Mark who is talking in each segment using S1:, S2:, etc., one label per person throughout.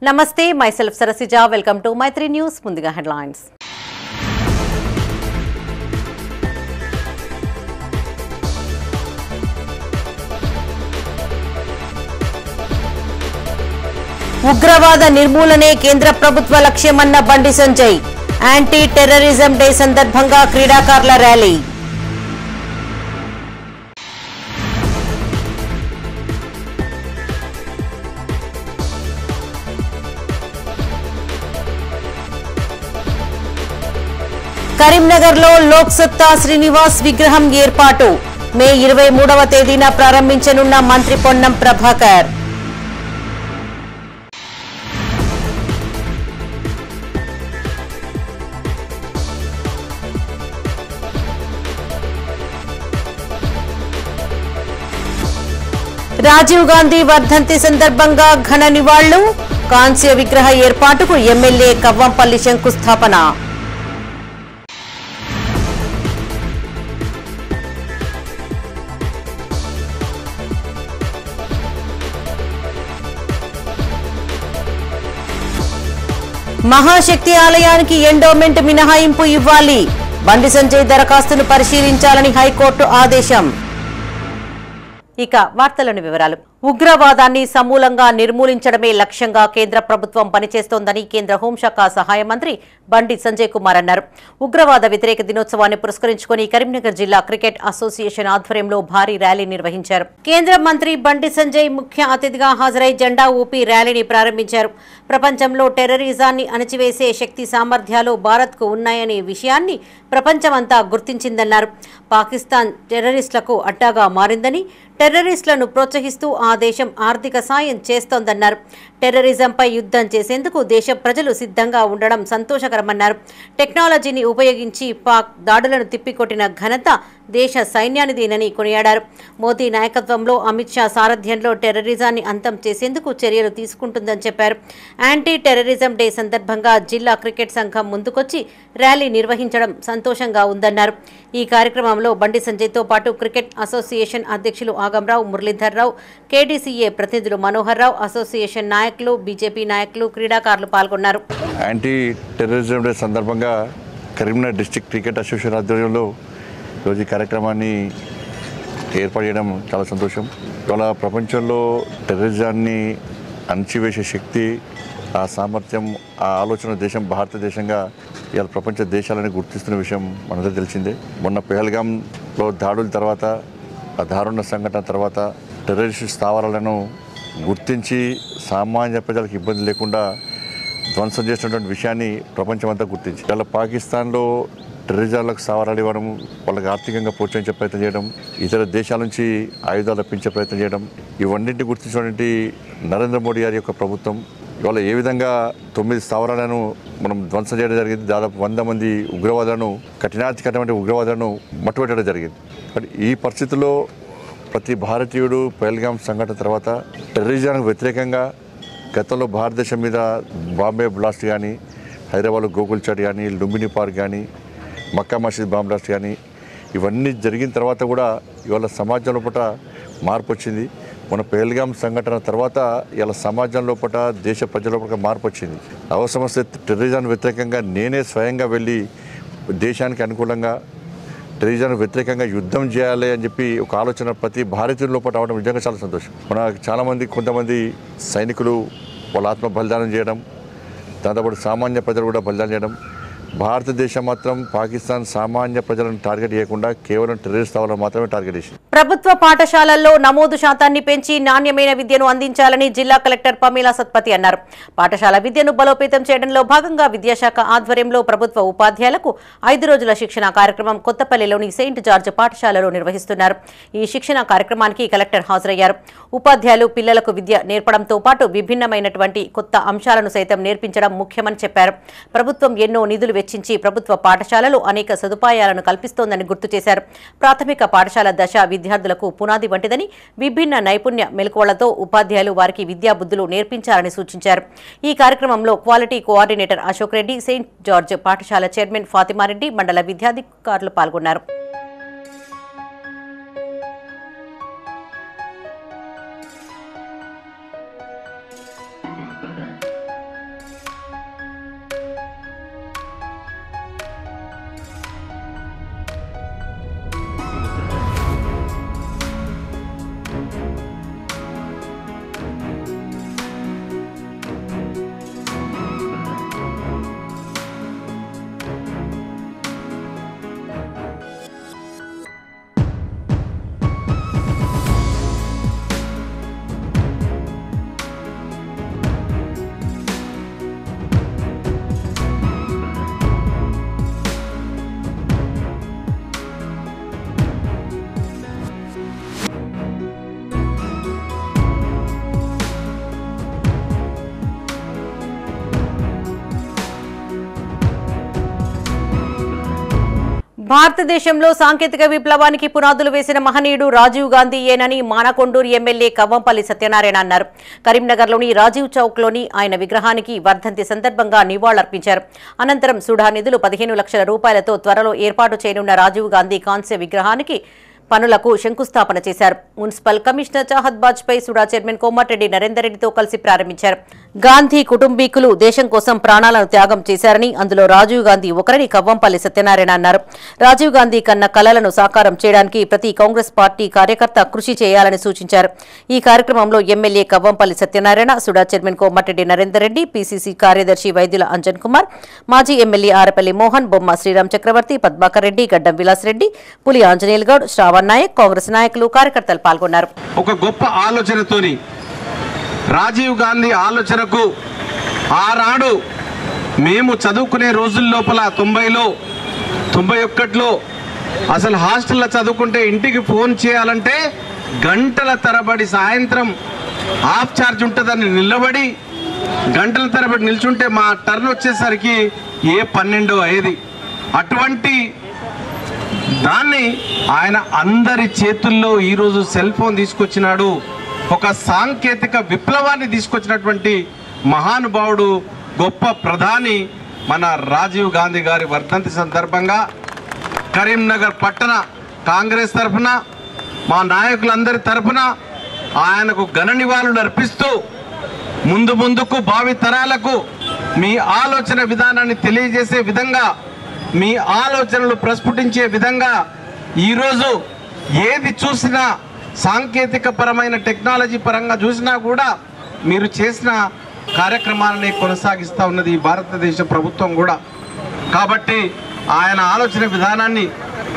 S1: నమస్తే myself Sarasija welcome to Maitri news ముందుగా headlines ఉగ్రవాద నిర్మూలనే కేంద్ర ప్రభుత్వ లక్ష్యమన్న Bandi Sanjay anti terrorism day సందర్భంగా క్రీడాకారుల ర్యాలీ కరీంనగర్లో లోక్ సత్తా శ్రీనివాస్ విగ్రహం ఏర్పాటు మే 23వ తేదీన ప్రారంభించనున్న మంత్రి పొన్నం ప్రభాకర్ రాజీవ్ గాంధీ వర్ధంతి సందర్భంగా ఘన నివాళులు కాంస్య విగ్రహ ఏర్పాటుకు ఎమ్మెల్యే కవ్వంపల్లి శంకుస్థాపన మహాశక్తి ఆలయానికి ఎండోమెంట్ మినహాయింపు ఇవ్వాలి బండి సంజయ్ దరఖాస్తును పరిశీలించాలని హైకోర్టు ఆదేశం ఇక వార్తలను వివరాలు ఉగ్రవాదాన్ని సమూలంగా నిర్మూలించడమే లక్ష్యంగా కేంద్ర ప్రభుత్వం పనిచేస్తోందని కేంద్ర హోంశాఖ సహాయ మంత్రి బండి సంజయ్ కుమార్ అన్నారు. ఉగ్రవాద వ్యతిరేక దినోత్సవాన్ని పురస్కరించుకుని కరీంనగర్ జిల్లా క్రికెట్ అసోసియేషన్ ఆధ్వర్యంలో భారీ ర్యాలీ నిర్వహించారు. కేంద్ర మంత్రి బండి సంజయ్ ముఖ్య అతిథిగా హాజరై జెండా ఊపి ర్యాలీని ప్రారంభించారు. ప్రపంచంలో టెర్రరిజాన్ని అణచివేసే శక్తి సామర్థ్యాలు భారత్కు ఉన్నాయనే విషయాన్ని ప్రపంచమంతా గుర్తించిందన్నారు. పాకిస్తాన్ టెర్రరిస్టులకు అడ్డాగా మారిందని, టెర్రరిస్టులను ప్రోత్సహిస్తూ ఆ దేశం ఆర్థిక సాయం చేస్తోందన్నారు. టెర్రరిజంపై యుద్ధం చేసేందుకు దేశ ప్రజలు సిద్ధంగా ఉండడం సంతోషకరమన్నారు. టెక్నాలజీని ఉపయోగించి పాక్ దాడులను తిప్పికొట్టిన ఘనత దేశ సైన్యానిదేనని కొనియాడారు. మోదీ నాయకత్వంలో అమిత్ షా సారథ్యంలో టెర్రరిజాన్ని అంతం చేసేందుకు చర్యలు తీసుకుంటుందని చెప్పారు. యాంటీ టెర్రరిజం డే సందర్భంగా జిల్లా క్రికెట్ సంఘం ముందుకొచ్చి ర్యాలీ నిర్వహించడం సంతోషంగా ఉందన్నారు. ఈ కార్యక్రమంలో బండి సంజయ్తో పాటు క్రికెట్ అసోసియేషన్ అధ్యక్షులు ఆగంరావు, మురళీధర్ రావు, కేడీసీఏ ప్రతినిధులు మనోహర్ రావు, అసోసియేషన్ నాయకులు, బీజేపీ నాయకులు, క్రీడాకారులు పాల్గొన్నారు.
S2: యాంటీ టెర్రరిజం డే సందర్భంగా కరీంనగర్ డిస్ట్రిక్ట్ క్రికెట్ అసోసియేషన్ ఆధ్వర్యంలో ఈరోజు ఈ కార్యక్రమాన్ని ఏర్పాటు చేయడం చాలా సంతోషం. ఇవాళ ప్రపంచంలో టెర్రరిజాన్ని అణచివేసే శక్తి, ఆ సామర్థ్యం, ఆ ఆలోచన దేశం భారతదేశంగా ఇవాళ ప్రపంచ దేశాలని గుర్తిస్తున్న విషయం మనందరూ తెలిసిందే. మొన్న పెహల్గాంలో దాడుల తర్వాత, ఆ దారుణ సంఘటన తర్వాత టెర్రరిస్టు స్థావరాలను గుర్తించి సామాన్య ప్రజలకు ఇబ్బంది లేకుండా ధ్వంసం చేసినటువంటి విషయాన్ని ప్రపంచమంతా గుర్తించి ఇవాళ పాకిస్తాన్లో టెర్రరిజాలకు స్థావరాలు ఇవ్వడం, వాళ్ళకి ఆర్థికంగా ప్రోత్సహించే ప్రయత్నం చేయడం, ఇతర దేశాల నుంచి ఆయుధాలు రప్పించే ప్రయత్నం చేయడం, ఇవన్నింటినీ గుర్తించినటువంటి నరేంద్ర మోడీ గారి యొక్క ప్రభుత్వం ఇవాళ ఏ విధంగా 9 స్థావరాలను మనం ధ్వంసం చేయడం జరిగింది. దాదాపు 100 మంది ఉగ్రవాదులను, కఠినాధికమైన ఉగ్రవాదులను మట్టుపెట్టడం జరిగింది. బట్ ఈ పరిస్థితుల్లో ప్రతి భారతీయుడు పెహల్గాం సంఘటన తర్వాత టెర్రరిజానికి వ్యతిరేకంగా గతంలో భారతదేశం మీద బాంబే బ్లాస్ట్ కానీ, హైదరాబాద్లో గోకుల్చాట్ కానీ, లుంబిని పార్క్ కానీ, మక్కా మసీద్ బాంబ్ బ్లాస్ట్ కానీ, ఇవన్నీ జరిగిన తర్వాత కూడా ఇవాళ సమాజం లోపల మార్పు వచ్చింది. మన పెహల్గాం సంఘటన తర్వాత ఇలా సమాజం లోపల, దేశ ప్రజల లోపల మార్పు వచ్చింది. అవసరం వస్తే టెర్రరిజానికి వ్యతిరేకంగా నేనే స్వయంగా వెళ్ళి దేశానికి అనుకూలంగా టెర్రరిజానికి వ్యతిరేకంగా యుద్ధం చేయాలి అని చెప్పి ఒక ఆలోచన ప్రతి భారతీయుల లోపల రావడం నిజంగా చాలా సంతోషం. మన కొంతమంది సైనికులు వాళ్ళ ఆత్మ బలిదానం చేయడం, దాంతోపాటు సామాన్య ప్రజలు కూడా బలిదానం చేయడం. భారతదేశం మాత్రం పాకిస్తాన్ సామాన్య ప్రజలను టార్గెట్ చేయకుండా కేవలం టెర్రరిస్ట్ స్థావరాలను మాత్రమే టార్గెట్ చేసింది.
S1: ప్రభుత్వ పాఠశాలల్లో నమోదు శాతాన్ని పెంచి నాణ్యమైన విద్యను అందించాలని జిల్లా కలెక్టర్ పమేలా సత్పతి అన్నారు. పాఠశాల విద్యను బలోపేతం చేయడంలో భాగంగా విద్యాశాఖ ఆధ్వర్యంలో ప్రభుత్వ ఉపాధ్యాయులకు 5 రోజుల శిక్షణ కార్యక్రమం కొత్తపల్లిలోని సెయింట్ జార్జ్ పాఠశాలలో నిర్వహిస్తున్నారు. ఈ శిక్షణ కార్యక్రమానికి కలెక్టర్ హాజరయ్యారు. ఉపాధ్యాయులు పిల్లలకు విద్య నేర్పడంతో పాటు విభిన్నమైనటువంటి కొత్త అంశాలను సైతం నేర్పించడం ముఖ్యమని చెప్పారు. ప్రభుత్వం ఎన్నో నిధులు వెచ్చించి ప్రభుత్వ పాఠశాలలు అనేక సదుపాయాలను కల్పిస్తోందని గుర్తు చేశారు. ప్రాథమిక పాఠశాల దశ విద్యార్థులకు పునాది వంటిదని, విభిన్న నైపుణ్య మెలకువలతో ఉపాధ్యాయులు వారికి విద్యాబుద్ధులు నేర్పించాలని సూచించారు. ఈ కార్యక్రమంలో quality coordinator Ashok Reddy, Saint George పాఠశాల చైర్మన్ ఫాతిమారెడ్డి, మండల విద్యాధికారులు పాల్గొన్నారు. భారతదేశంలో సాంకేతిక విప్లవానికి పునాదులు వేసిన మహనీయుడు రాజీవ్ గాంధీయేనని మానకొండూరు ఎమ్మెల్యే కవ్వంపల్లి సత్యనారాయణ అన్నారు. కరీంనగర్లోని రాజీవ్ చౌక్లోని ఆయన విగ్రహానికి వర్ధంతి సందర్భంగా నివాళులర్పించారు. అనంతరం సుడా నిధులు 15 లక్షల రూపాయలతో త్వరలో ఏర్పాటు చేయనున్న రాజీవ్ గాంధీ కాంస్య విగ్రహానికి పనులకు శంకుస్థాపన చేశారు. Municipal commissioner Chahat Bajpai SUDA chairman Komatireddy Narender రెడ్డితో కలిసి ప్రారంభించారు. గాంధీ కుటుంబీకులు దేశం కోసం ప్రాణాలను త్యాగం చేశారని, అందులో రాజీవ్ గాంధీ ఒకరని కవ్వంపల్లి సత్యనారాయణ అన్నారు. రాజీవ్ గాంధీ కన్న కలలను సాకారం చేయడానికి ప్రతి కాంగ్రెస్ పార్టీ కార్యకర్త కృషి చేయాలని సూచించారు. ఈ కార్యక్రమంలో MLA Kavvampalli Satyanarayana, SUDA chairman Komatireddy Narender Reddy, PCC కార్యదర్శి వైద్యుల అంజన్ కుమార్, మాజీ ఎమ్మెల్యే ఆరపల్లి మోహన్, బొమ్మ శ్రీరామ్ చక్రవర్తి, పద్మాకర్ రెడ్డి, గడ్డం విలాస్ రెడ్డి, పులి ఆంజనేయులు గౌడ్, శ్రావణ్ నాయక్, కాంగ్రెస్ నాయకులు, కార్యకర్తలు పాల్గొన్నారు.
S3: ఒక గొప్ప ఆలోచనతోని రాజీవ్ గాంధీ ఆలోచనకు ఆనాడు మేము చదువుకునే రోజుల లోపల 90లో 91లో అసలు హాస్టల్లో చదువుకుంటే ఇంటికి ఫోన్ చేయాలంటే గంటల తరబడి సాయంత్రం హాఫ్ ఛార్జ్ ఉంటుందని నిలబడి గంటల తరబడి నిల్చుంటే మా టర్న్ వచ్చేసరికి 12 అయ్యేది. అటువంటి దాన్ని ఆయన అందరి చేతుల్లో ఈరోజు సెల్ ఫోన్ తీసుకొచ్చినాడు. ఒక సాంకేతిక విప్లవాన్ని తీసుకొచ్చినటువంటి మహానుభావుడు, గొప్ప ప్రధాని మన రాజీవ్ గాంధీ గారి వర్ధంతి సందర్భంగా కరీంనగర్ పట్టణ కాంగ్రెస్ తరఫున, మా నాయకులందరి తరఫున ఆయనకు ఘన నివాళులు అర్పిస్తూ ముందుకు భావి తరాలకు మీ ఆలోచన విధానాన్ని తెలియజేసే విధంగా, మీ ఆలోచనలు ప్రస్ఫుటించే విధంగా ఈరోజు ఏది చూసినా సాంకేతిక పరమైన టెక్నాలజీ పరంగా చూసినా కూడా మీరు చేసిన కార్యక్రమాలని కొనసాగిస్తూ ఉన్నది ఈ భారతదేశ ప్రభుత్వం కూడా. కాబట్టి ఆయన ఆలోచన విధానాన్ని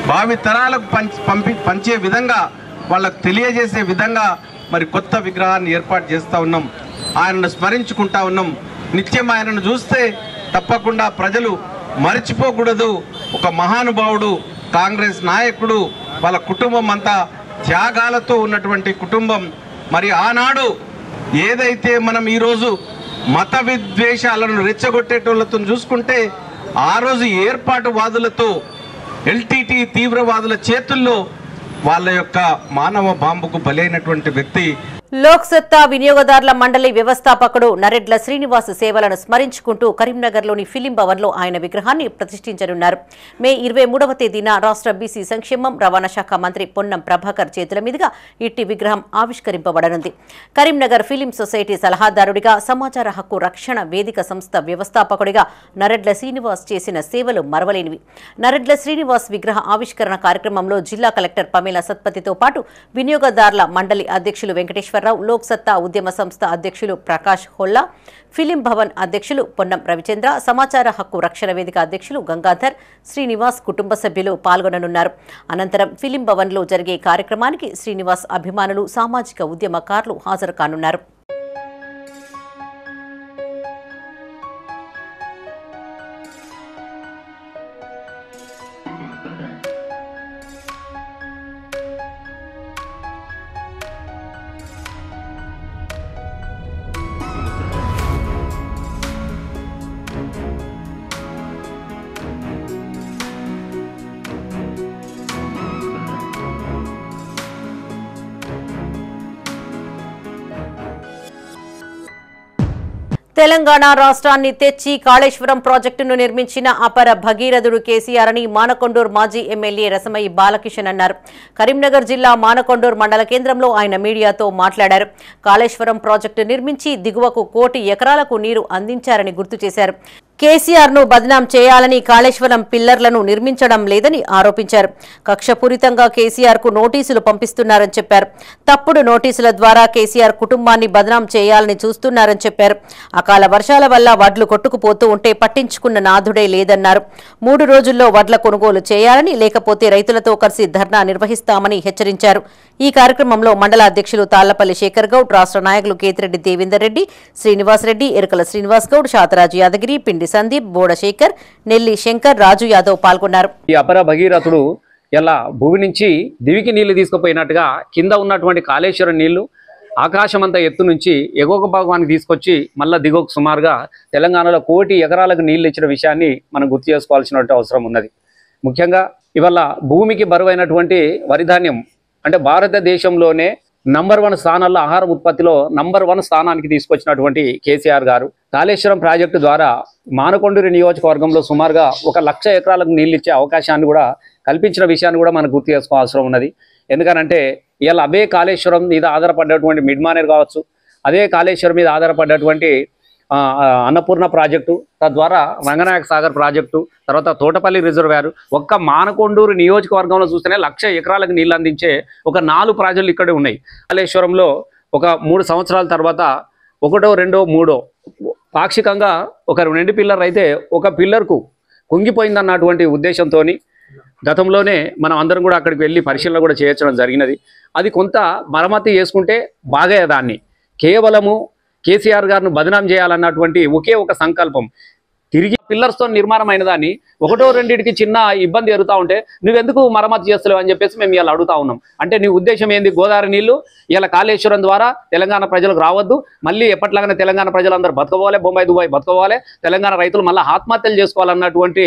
S3: భావి తరాలకు పంచే విధంగా, వాళ్ళకు తెలియజేసే విధంగా మరి కొత్త విగ్రహాన్ని ఏర్పాటు చేస్తూ ఉన్నాం. ఆయనను స్మరించుకుంటా ఉన్నాం. నిత్యం ఆయనను చూస్తే తప్పకుండా ప్రజలు మర్చిపోకూడదు. ఒక మహానుభావుడు, కాంగ్రెస్ నాయకుడు, వాళ్ళ కుటుంబం అంతా త్యాగాలతో ఉన్నటువంటి కుటుంబం. మరి ఆనాడు ఏదైతే మనం ఈరోజు మత విద్వేషాలను రెచ్చగొట్టేటోళ్ళతో చూసుకుంటే, ఆ రోజు ఏర్పాటువాదులతో, ఎల్టీటీ తీవ్రవాదుల చేతుల్లో వాళ్ళ యొక్క మానవ బాంబుకు బలైనటువంటి వ్యక్తి.
S1: లోక్సత్తా వినియోగదారుల మండలి వ్యవస్థాపకుడు నరెడ్ల శ్రీనివాస్ సేవలను స్మరించుకుంటూ కరీంనగర్లోని ఫిలిం భవన్లో ఆయన విగ్రహాన్ని ప్రతిష్ఠించనున్నారు. మే 23వ తేదీన రాష్ట్ర బీసీ సంక్షేమం రవాణా శాఖ మంత్రి పొన్నం ప్రభాకర్ చేతుల మీదుగా ఇట్టి విగ్రహం ఆవిష్కరింపబడనుంది. కరీంనగర్ ఫిలిం సొసైటీ సలహాదారుడిగా, సమాచార హక్కు రక్షణ వేదిక సంస్థ వ్యవస్థాపకుడిగా నరెడ్ల శ్రీనివాస్ చేసిన సేవలు మరవలేనివి. నరెడ్ల శ్రీనివాస్ విగ్రహ ఆవిష్కరణ కార్యక్రమంలో జిల్లా కలెక్టర్ పమేలా సత్పతితో పాటు వినియోగదారుల మండలి అధ్యక్షులు వెంకటేశ్వర, లోక్సత్తా ఉద్యమ సంస్థ అధ్యక్షులు ప్రకాష్ హొల్లా, ఫిలిం భవన్ అధ్యక్షులు పొన్నం రవిచంద్ర, సమాచార హక్కు రక్షణ వేదిక అధ్యక్షులు గంగాధర్, శ్రీనివాస్ కుటుంబ సభ్యులు పాల్గొననున్నారు. అనంతరం ఫిలిం భవన్లో జరిగే కార్యక్రమానికి శ్రీనివాస్ అభిమానులు, సామాజిక ఉద్యమకారులు హాజరు కానున్నారు. తెలంగాణ రాష్ట్రాన్ని తెచ్చి కాళేశ్వరం ప్రాజెక్టును నిర్మించిన అపర భగీరథుడు కేసీఆర్ అని మానకొండూరు మాజీ ఎమ్మెల్యే రసమయి బాలకిషన్ అన్నారు. కరీంనగర్ జిల్లా మానకొండూరు మండల కేంద్రంలో ఆయన మీడియాతో మాట్లాడారు. కాళేశ్వరం ప్రాజెక్టు నిర్మించి దిగువకు 1 కోటి ఎకరాలకు నీరు అందించారని గుర్తు చేశారు. కేసీఆర్ ను బదనాం చేయాలని కాళేశ్వరం పిల్లర్లను నిర్మించడం లేదని ఆరోపించారు. కక్షపూరితంగా కేసీఆర్ కు నోటీసులు పంపిస్తున్నారని చెప్పారు. తప్పుడు నోటీసుల ద్వారా కేసీఆర్ కుటుంబాన్ని బదనాం చేయాలని చూస్తున్నారని చెప్పారు. అకాల వర్షాల వల్ల వడ్లు కొట్టుకుపోతూ ఉంటే పట్టించుకున్న నాథుడే లేదన్నారు. 3 రోజుల్లో వడ్ల కొనుగోలు చేయాలని, లేకపోతే రైతులతో కలిసి ధర్నా నిర్వహిస్తామని హెచ్చరించారు. ఈ కార్యక్రమంలో మండల అధ్యక్షులు తాళ్లపల్లి శేఖర్ గౌడ్, రాష్ట్ర నాయకులు కేతిరెడ్డి దేవేందర్ రెడ్డి, శ్రీనివాస్ రెడ్డి, ఎరుకల శ్రీనివాస్ గౌడ్, శాతరాజు యాదగిరి, పిండి సందీప్, బోడశేఖర్, నెల్లి శంకర్, రాజు యాదవ్ పాల్గొన్నారు.
S4: ఈ అపర భగీరథుడు ఇలా భూమి నుంచి దివికి నీళ్లు తీసుకుపోయినట్టుగా కింద ఉన్నటువంటి కాళేశ్వరం నీళ్లు ఆకాశమంతా ఎత్తు నుంచి ఎగువ భాగానికి తీసుకొచ్చి మళ్ళీ దిగువకు సుమారుగా తెలంగాణలో 1 కోటి ఎకరాలకు నీళ్లు ఇచ్చిన విషయాన్ని మనం గుర్తు చేసుకోవాల్సిన అవసరం ఉన్నది. ముఖ్యంగా ఇవాళ భూమికి బరువైనటువంటి వరిధాన్యం అంటే భారతదేశంలోనే నంబర్ 1 స్థానాల్లో ఆహార ఉత్పత్తిలో నంబర్ 1 స్థానానికి తీసుకొచ్చినటువంటి కేసీఆర్ గారు కాళేశ్వరం ప్రాజెక్టు ద్వారా మానకొండూరు నియోజకవర్గంలో సుమారుగా 1,00,000 ఎకరాలకు నీళ్ళు ఇచ్చే అవకాశాన్ని కూడా కల్పించిన విషయాన్ని కూడా మనం గుర్తు చేసుకోవాల్సిన ఉన్నది. ఎందుకనంటే ఇవాళ అవే కాళేశ్వరం మీద ఆధారపడ్డటువంటి మిడ్ మానేర్ కావచ్చు, అదే కాళేశ్వరం మీద ఆధారపడ్డటువంటి అన్నపూర్ణ ప్రాజెక్టు, తద్వారా రంగనాయక సాగర్ ప్రాజెక్టు, తర్వాత తోటపల్లి రిజర్వాయర్, ఒక్క మానకొండూరు నియోజకవర్గంలో చూస్తేనే 1,00,000 ఎకరాలకు నీళ్ళు అందించే ఒక 4 ప్రాజెక్టులు ఇక్కడే ఉన్నాయి. కాళేశ్వరంలో ఒక 3 సంవత్సరాల తర్వాత 1, 2, 3 పాక్షికంగా ఒక 2 పిల్లర్ అయితే ఒక పిల్లర్కు కుంగిపోయిందన్నటువంటి ఉద్దేశంతో గతంలోనే మనం అందరం కూడా అక్కడికి వెళ్ళి పరిశీలన కూడా చేయించడం జరిగినది. అది కొంత మరమ్మతు చేసుకుంటే బాగయ్యేదాన్ని. కేవలము కేసీఆర్ గారిని బదనాం చేయాలన్నటువంటి ఒకే ఒక సంకల్పం, తిరిగి పిల్లర్స్తో నిర్మాణం అయిన దాన్ని 1, 2 చిన్న ఇబ్బంది ఎరుగుతూ ఉంటే నువ్వెందుకు మరమ్మతు చేస్తలేవు అని చెప్పేసి మేము ఇలా అడుగుతా ఉన్నాం. అంటే నీ ఉద్దేశం ఏంది? గోదావరి నీళ్లు ఇలా కాళేశ్వరం ద్వారా తెలంగాణ ప్రజలకు రావద్దు, మళ్ళీ ఎప్పట్లాగానే తెలంగాణ ప్రజలందరూ బతకవాలి, బొంబాయి దుబాయ్ బతకవాలి, తెలంగాణ రైతులు మళ్ళీ ఆత్మహత్యలు చేసుకోవాలన్నటువంటి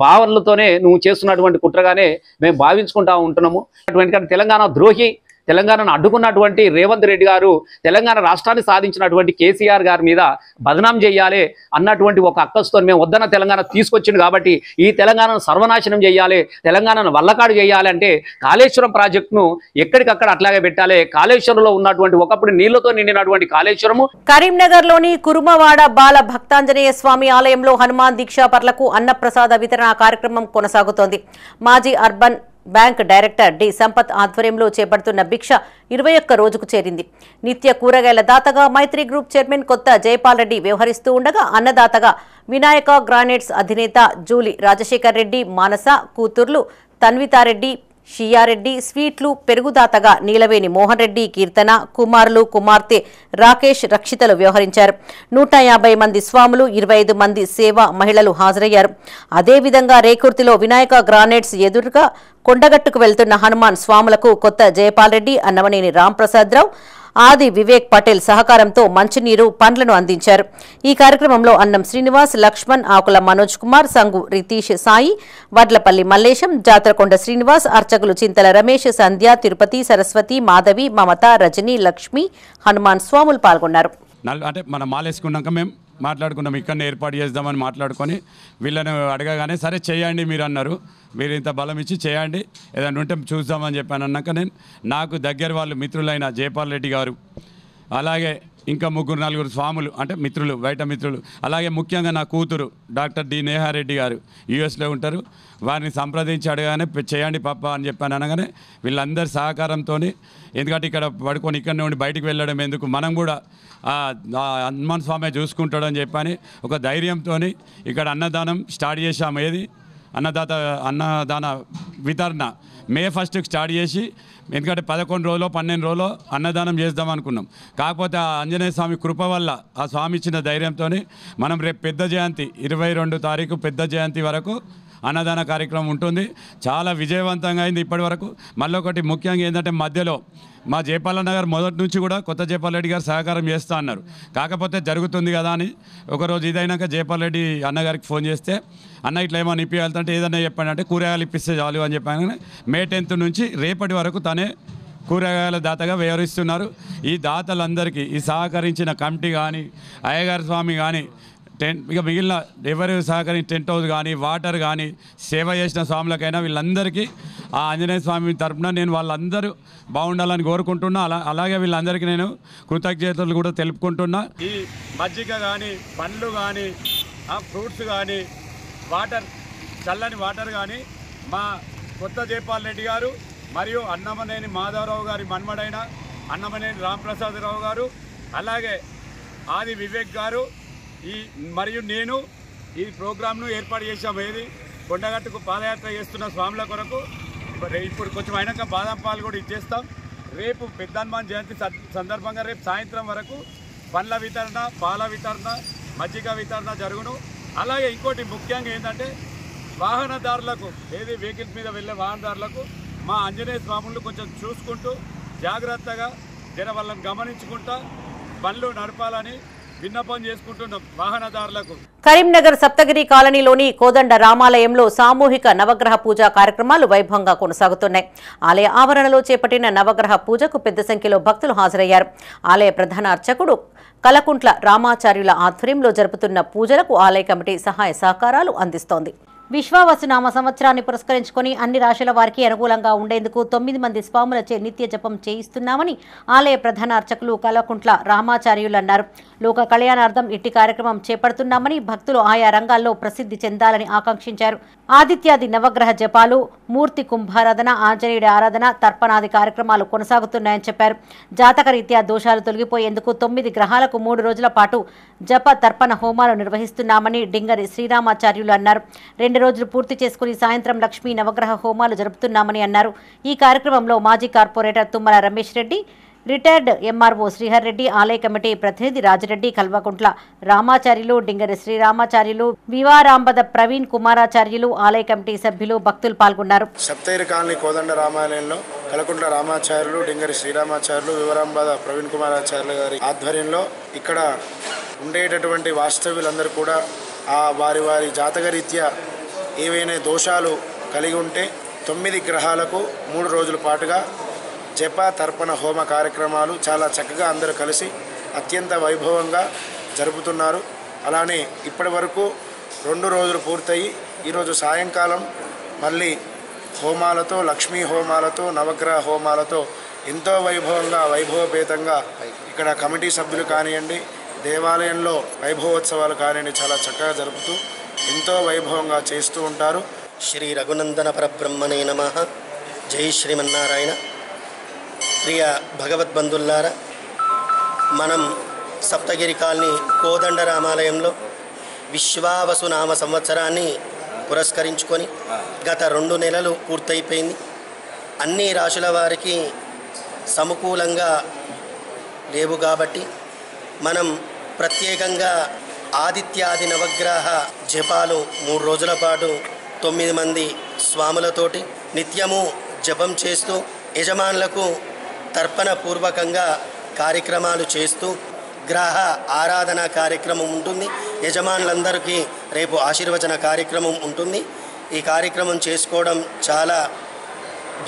S4: భావనలతోనే నువ్వు చేస్తున్నటువంటి కుట్రగానే మేము భావించుకుంటా ఉంటున్నాము. అటువంటి తెలంగాణ ద్రోహి, తెలంగాణను అడ్డుకున్నటువంటి రేవంత్ రెడ్డి గారు తెలంగాణ రాష్ట్రాన్ని సాధించినటువంటి కేసీఆర్ గారి మీద బదనాం చేయాలి అన్నటువంటి ఒక అక్కస్తో మేము వద్దన్న తెలంగాణ తీసుకొచ్చింది కాబట్టి ఈ తెలంగాణను సర్వనాశనం చేయాలి, తెలంగాణను వల్లకాడు చేయాలి అంటే కాళేశ్వరం ప్రాజెక్టును ఎక్కడికక్కడ అట్లాగే పెట్టాలి. కాళేశ్వరంలో ఉన్నటువంటి ఒకప్పుడు నీళ్లతో నిండినటువంటి కాళేశ్వరము.
S1: కరీంనగర్లోని కురుమవాడ బాల భక్తాంజనేయ స్వామి ఆలయంలో హనుమాన్ దీక్షాపరులకు అన్నప్రసాద వితరణ కార్యక్రమం కొనసాగుతోంది. మాజీ urban bank director D Sampath ఆధ్వర్యంలో చేపడుతున్న భిక్ష 21 రోజుకు చేరింది. నిత్య కూరగాయల దాతగా మైత్రి గ్రూప్ చైర్మన్ కొత్త జయపాల్ రెడ్డి వ్యవహరిస్తూ ఉండగా అన్నదాతగా వినాయక గ్రానైట్స్ అధినేత జూలి రాజశేఖర్ రెడ్డి, మానస కూతుర్లు తన్వితారెడ్డి, షియారెడ్డి, స్వీట్లు పెరుగుదాతగా నీలవేణి మోహన్ రెడ్డి, కీర్తన, కుమారులు కుమార్తె రాకేష్, రక్షితలు వ్యవహరించారు. 150 మంది స్వాములు, 25 మంది సేవా మహిళలు హాజరయ్యారు. అదేవిధంగా రేకుర్తిలో వినాయక గ్రానైట్స్ ఎదురుగా కొండగట్టుకు వెళ్తున్న హనుమాన్ స్వాములకు కొత్త జయపాల్ రెడ్డి, అన్నమనేని రాంప్రసాద్ రావు, ఆది వివేక్ పటేల్ సహకారంతో మంచినీరు, పండ్లను అందించారు. ఈ కార్యక్రమంలో అన్నం శ్రీనివాస్, లక్ష్మణ్, ఆకుల మనోజ్ కుమార్, సంగు రితీష్ సాయి, వడ్లపల్లి మల్లేశం, జాతరకొండ శ్రీనివాస్, అర్చకులు చింతల రమేష్, సంధ్య, తిరుపతి, సరస్వతి, మాధవి, మమత, రజని, లక్ష్మి, హనుమాన్ స్వాములు పాల్గొన్నారు.
S5: అంటే మనం మాలేసుకున్నాక మేము మాట్లాడుకున్నాం, ఇక్కడనే ఏర్పాటు చేద్దామని మాట్లాడుకొని వీళ్ళని అడగగానే సరే చేయండి మీరు అన్నారు. మీరు ఇంత బలం ఇచ్చి చేయండి, ఏదైనా ఉంటే చూద్దామని చెప్పాను. అన్నాక నాకు దగ్గర వాళ్ళు మిత్రులైన జయపాల్ రెడ్డి గారు, అలాగే ఇంకా 3-4 స్వాములు అంటే మిత్రులు, బయట మిత్రులు, అలాగే ముఖ్యంగా నా కూతురు డాక్టర్ డి నేహారెడ్డి గారు యూఎస్లో ఉంటారు, వారిని సంప్రదించి అడగానే చేయండి పాప అని చెప్పాను. అనగానే వీళ్ళందరి సహకారంతో, ఎందుకంటే ఇక్కడ పడుకొని ఇక్కడ ఉండి బయటికి వెళ్ళడం ఎందుకు, మనం కూడా హనుమాన్ స్వామి చూసుకుంటాడని చెప్పని ఒక ధైర్యంతో ఇక్కడ అన్నదానం స్టార్ట్ చేశాము. ఏది అన్నదాన వితరణ మే 1కి స్టార్ట్ చేసి, ఎందుకంటే 11 రోజులు 12 రోజులు అన్నదానం చేద్దాం అనుకున్నాం. కాకపోతే ఆ ఆంజనేయ స్వామి కృప వల్ల, ఆ స్వామి ఇచ్చిన ధైర్యంతో మనం రేపు పెద్ద జయంతి 22 తారీఖు పెద్ద జయంతి వరకు అన్నదాన కార్యక్రమం ఉంటుంది. చాలా విజయవంతంగా అయింది ఇప్పటి వరకు. మళ్ళీ ఒకటి ముఖ్యంగా ఏంటంటే మధ్యలో మా జయపాల్ నగర్ మొదటి నుంచి కూడా కొత్త జయపాల్ రెడ్డి గారు సహకారం చేస్తా అన్నారు. కాకపోతే జరుగుతుంది కదా అని ఒకరోజు ఇదైనాక జయపాల్ రెడ్డి అన్నగారికి ఫోన్ చేస్తే, అన్న ఇట్లా ఏమో ఇప్పియాలంటే ఏదన్నా చెప్పండి అంటే కూరగాయలు ఇప్పిస్తే చాలు అని చెప్పాను. మే 10 నుంచి రేపటి వరకు తనే కూరగాయల దాతగా వ్యవహరిస్తున్నారు. ఈ దాతలందరికీ ఈ సహకరించిన కమిటీ కానీ, అయ్యగారి స్వామి కానీ, ఇక మిగిలిన ఎవరు సహకరించి టెంట్ హౌస్ కానీ, వాటర్ కానీ, సేవ చేసిన స్వాములకైనా వీళ్ళందరికీ ఆ ఆంజనేయ స్వామి తరఫున నేను వాళ్ళందరూ బాగుండాలని కోరుకుంటున్నా. అలాగే వీళ్ళందరికీ నేను కృతజ్ఞతలు కూడా తెలుపుకుంటున్నా. ఈ మజ్జిగ కానీ, పండ్లు కానీ, ఫ్రూట్స్ కానీ, వాటర్, చల్లని వాటర్ కానీ మా కొత్త జయపాల్ రెడ్డి గారు మరియు అన్నమనేని మాధవరావు గారి మన్మడైన అన్నమనేని రాంప్రసాదరావు గారు, అలాగే ఆది వివేక్ గారు మరియు నేను ఈ ప్రోగ్రామ్ను ఏర్పాటు చేసాము. ఏది కొండగట్టుకు పాదయాత్ర చేస్తున్న స్వాముల కొరకు. ఇప్పుడు కొంచెం అయినాక బాదం పాలు కూడా ఇచ్చేస్తాం. రేపు పెద్ద హనుమాన్ జయంతి సందర్భంగా రేపు సాయంత్రం వరకు పండ్ల వితరణ, పాల వితరణ, మజ్జిగ వితరణ జరుగును. అలాగే ఇంకోటి ముఖ్యంగా ఏంటంటే వాహనదారులకు, ఏది వెహికల్స్ మీద వెళ్ళే వాహనదారులకు మా ఆంజనేయ స్వాములు కొంచెం చూసుకుంటూ జాగ్రత్తగా వాళ్ళని గమనించుకుంటా బండ్లు నడపాలని విన్నపం చేసుకుంటున్నాం వాహనదారులకు.
S1: కరీంనగర్ సప్తగిరి కాలనీలోని కోదండ రామాలయంలో సామూహిక నవగ్రహ పూజా కార్యక్రమాలు వైభవంగా కొనసాగుతున్నాయి. ఆలయ ఆవరణలో చేపట్టిన నవగ్రహ పూజకు పెద్ద సంఖ్యలో భక్తులు హాజరయ్యారు. ఆలయ ప్రధాన అర్చకుడు కలకుంట్ల రామాచార్యుల ఆధ్వర్యంలో జరుపుతున్న పూజలకు ఆలయ కమిటీ సహాయ సహకారాలు అందిస్తోంది. విశ్వావసునామ సంవత్సరాన్ని పురస్కరించుకొని అన్ని రాశుల వారికి అనుకూలంగా ఉండేందుకు 9 మంది స్వాములచే నిత్య జపం చేయిస్తున్నామని ఆలయ ప్రధాన అర్చకులు కలకుంట్ల రామాచార్యులు అన్నారు. లోక కళ్యాణార్థం ఇట్టి కార్యక్రమం చేపడుతున్నామని భక్తులు ఆయా రంగాల్లో ప్రసిద్ధి చెందాలని ఆకాంక్షించారు. ఆదిత్యాది నవగ్రహ జపాలు, మూర్తి కుంభారాధన, ఆంజనేయుడి ఆరాధన, తర్పణాది కార్యక్రమాలు కొనసాగుతున్నాయని చెప్పారు. జాతకరీత్యా దోషాలు తొలగిపోయేందుకు 9 గ్రహాలకు 3 రోజుల పాటు జప తర్పణ హోమాలు నిర్వహిస్తున్నామని డింగరి శ్రీరామాచార్యులు అన్నారు. 2 రోజులు పూర్తి చేసుకుని సాయంత్రం లక్ష్మీ నవగ్రహ హోమాలు జరుపుతున్నామని అన్నారు. ఈ కార్యక్రమంలో మాజీ corporator Tummala Ramesh Reddy, retired MRO Srihar Reddy, ఆలయ కమిటీ ప్రతినిధి రాజిరెడ్డి, కల్వకుంట్ల రామాచార్యులు, డింగరి శ్రీరామాచార్యులు, వివారాంబద ప్రవీణ్ కుమారాచార్యులు, ఆలయ కమిటీ సభ్యులు, భక్తులు పాల్గొన్నారు.
S6: సప్తగిరి కాలనీ కోదండ రామాలయంలో కల్వకుంట్ల రామాచార్యులు, డింగరి శ్రీరామాచార్యులు, వివరాంబద ప్రవీణ్ కుమారాచార్యులు గారి ఆధ్వర్యంలో ఇక్కడ ఉండేటటువంటి వాస్తవ్యులందరూ కూడా వారి వారి జాతకరీత్యా ఏవైనా దోషాలు కలిగి ఉంటే 9 గ్రహాలకు 3 రోజుల పాటుగా జప తర్పణ హోమ కార్యక్రమాలు చాలా చక్కగా అందరూ కలిసి అత్యంత వైభవంగా జరుపుతున్నారు. అలానే ఇప్పటి వరకు 2 రోజులు పూర్తయి ఈరోజు సాయంకాలం మళ్ళీ హోమాలతో, లక్ష్మీ హోమాలతో, నవగ్రహ హోమాలతో ఎంతో వైభవపేతంగా ఇక్కడ కమిటీ సభ్యులు కానివ్వండి, దేవాలయంలో వైభవోత్సవాలు కానివ్వండి చాలా చక్కగా జరుపుతూ ఎంతో వైభవంగా చేస్తూ ఉంటారు.
S7: శ్రీ రఘునందన పరబ్రహ్మణే నమః. జై శ్రీమన్నారాయణ. ప్రియ భగవద్బంధుల్లారా, మనం సప్తగిరి కాలనీ కోదండ రామాలయంలో విశ్వావసునామ సంవత్సరాన్ని పురస్కరించుకొని గత 2 నెలలు పూర్తయిపోయింది. అన్ని రాశుల వారికి సమకూలంగా లేవు కాబట్టి మనం ప్రత్యేకంగా ఆదిత్యాది నవగ్రహ జపాలు 3 రోజుల పాటు 9 మంది స్వాములతోటి నిత్యము జపం చేస్తూ యజమానులకు తర్పణ పూర్వకంగా కార్యక్రమాలు చేస్తూ గ్రహ ఆరాధన కార్యక్రమం ఉంటుంది. యజమానులందరికీ రేపు ఆశీర్వచన కార్యక్రమం ఉంటుంది. ఈ కార్యక్రమం చేసుకోవడం చాలా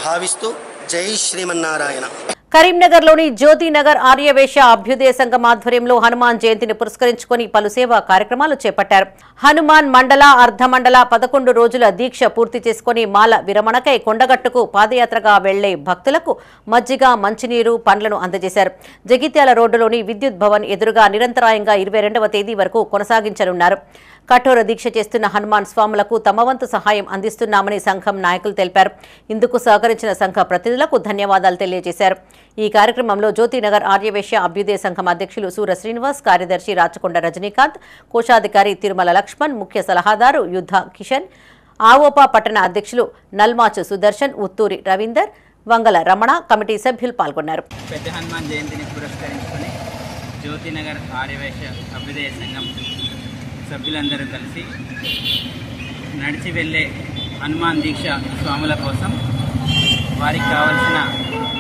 S7: భావిస్తూ జై శ్రీమన్నారాయణ.
S1: కరీంనగర్లోని జ్యోతినగర్ ఆర్యవేశ్య అభ్యుదయ సంఘం ఆధ్వర్యంలో హనుమాన్ జయంతిని పురస్కరించుకొని పలు సేవా కార్యక్రమాలు చేపట్టారు. హనుమాన్ మండల, అర్ధమండల 11 రోజుల దీక్ష పూర్తి చేసుకుని మాల విరమణకై కొండగట్టుకు పాదయాత్రగా వెళ్లే భక్తులకు మజ్జిగ, మంచినీరు, పండ్లను అందజేశారు. జగిత్యాల రోడ్డులోని విద్యుత్ భవన్ ఎదురుగా నిరంతరాయంగా 22వ తేదీ వరకు కొనసాగించనున్నారు. కఠోర దీక్ష చేస్తున్న హనుమాన్ స్వాములకు తమ వంతు సహాయం అందిస్తున్నామని సంఘం నాయకులు తెలిపారు. ఇందుకు సహకరించిన సంఘ ప్రతినిధులకు ధన్యవాదాలు తెలియజేశారు. ఈ కార్యక్రమంలో జ్యోతినగర్ ఆర్యవేశ్య అభ్యుదయ సంఘం అధ్యక్షులు సూర శ్రీనివాస్, కార్యదర్శి రాచకొండ రజనీకాంత్, కోశాధికారి తిరుమల లక్ష్మణ్, ముఖ్య సలహాదారు యుద్ధ కిషన్, ఆవోపా పట్టణ అధ్యక్షులు నల్మాచు సుదర్శన్, ఉత్తూరి రవీందర్, వంగల రమణ, కమిటీ సభ్యులు పాల్గొన్నారు.
S8: పెద్ద హనుమాన్ జయంతిని పురస్కరించుకుని జ్యోతినగర్ ఆర్యవేశ్య అభ్యుదయ సంఘం సభ్యులందరూ కలిసి నడిచి వెళ్ళే హనుమాన్ దీక్ష స్వాముల కోసం వారికి కావలసిన